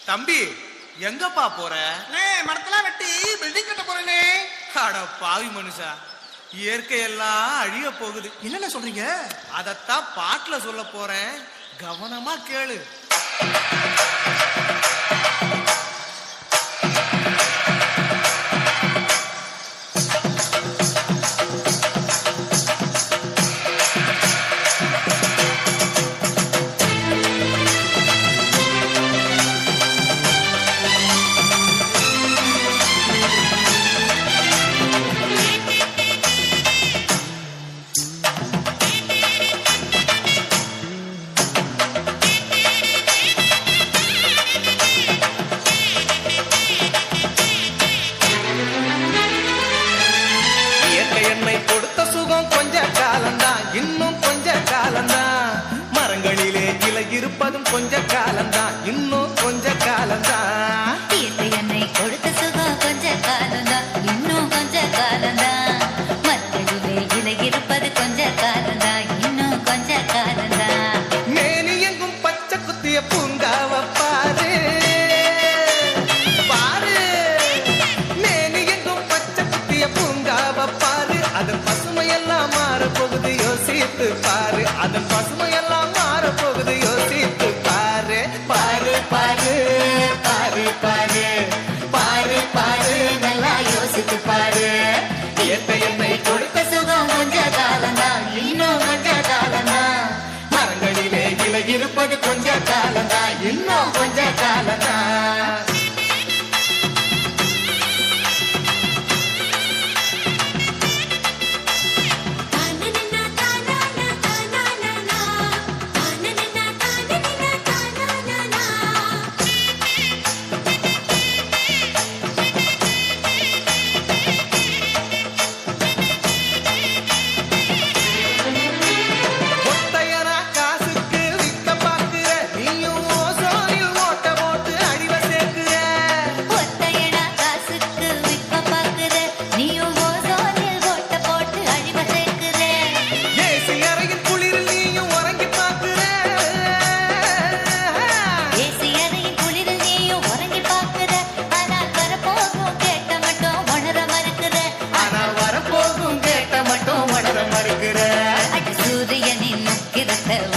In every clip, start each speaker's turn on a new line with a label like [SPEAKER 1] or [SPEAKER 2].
[SPEAKER 1] தம்பி எங்கப்பா போற?
[SPEAKER 2] மரத்தெல்லாம் வெட்டி பில்டிங் கட்ட போறேனே.
[SPEAKER 1] அட பாவி மனுஷா, இயற்கையெல்லாம் அழிய போகுது.
[SPEAKER 2] என்னென்ன சொல்றீங்க?
[SPEAKER 1] அதத்தான் பாட்டுல சொல்ல போறேன், கவனமா கேளு. இருப்பதும் கொஞ்ச காலம்தான், இன்னும் கொஞ்ச காலம்தான்.
[SPEAKER 3] என்னை கொடுத்த சுகம் கொஞ்ச காலம்தான், இன்னும் கொஞ்ச காலம்தான். மரங்களிலே இலை இருப்பது கொஞ்ச காலம்தான், இன்னும் கொஞ்ச காலம்தான்.
[SPEAKER 1] மேனி எங்கும் பச்சை குத்திய பூங்காவ பாரு பாரு, மேனி எங்கும் பச்சை குத்திய பூங்காவ பாரு. அதன் பசுமையெல்லாம் மாற போகுது, யோசித்து பாரு. அதன் பசுமையெல்லாம் மாற போகுது, யோசித்து பாரு. பாரு பாரு பாரு பாரு பாரு பாரு, நல்லா யோசித்து பாரு. இயற்கை என்னை கொடுத்த சுகம் கொஞ்ச காலம்தான், இன்னும் கொஞ்ச காலம்தான். மரங்களிலே இலை இருப்பது கொஞ்ச காலம்தான், இன்னும் கொஞ்ச காலம்தான்.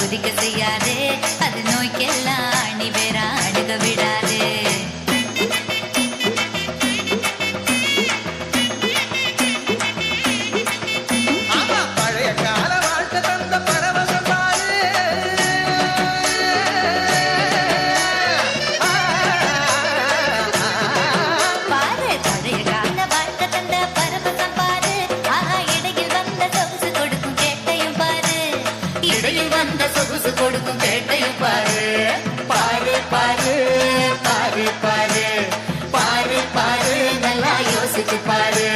[SPEAKER 3] உதிக்க செய்யாதே, அது நோய்க்கெல்லாம் அணி வேற அணுக விடாது.
[SPEAKER 1] பழைய கால வாழ்க்கை தந்த பரவசம் பாரு.
[SPEAKER 3] பாரு, பழைய கால வாழ்க்கை தந்த பரவசம் பாரு. ஆஹா, இடையில் வந்த சொகுசு கொடுக்கும் கேட்டையும் பாரு.
[SPEAKER 1] இடையில் வந்த சொகுசு கொடுக்கும் கேட்டையும் பாரு. பாரு பாரு பாரு பாரு பாரு பாரு, நல்லா யோசிச்சு பாரு.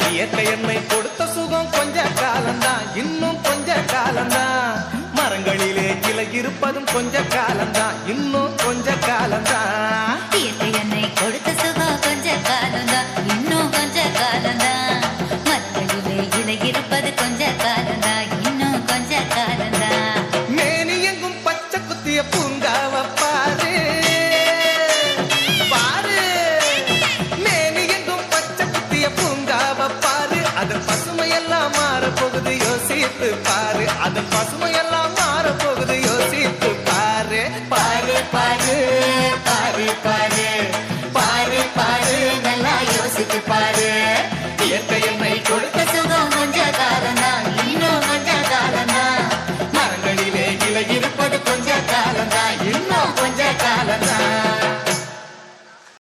[SPEAKER 1] இயற்கை என்னை கொடுத்த சுகம் கொஞ்ச காலம்தான், இன்னும் கொஞ்ச காலம்தான். மரங்களிலே இலை இருப்பதும் கொஞ்ச காலம்தான், இன்னும் கொஞ்ச காலம்தான்.
[SPEAKER 3] இயற்கை என்னை கொடுத்த சுகம் கொஞ்ச காலம்தான், இன்னும் கொஞ்ச காலம்தான். மரங்களிலே இலை இருப்பது கொஞ்ச காலம்தான், இன்னும் கொஞ்ச காலம்தான்.
[SPEAKER 1] மேனி எங்கும் பச்சை குத்திய பூங்காவ பாரு பாரு, மேனி எங்கும் பச்சை குத்திய பூங்காவ பாரு. அதன் பசுமையெல்லாம் மாற போகுது, யோசித்து பாரு. அதன் பசுமையெல்லாம் மாற போகுது, யோசித்து பாரு. பாரு பாரு பாரு பாரு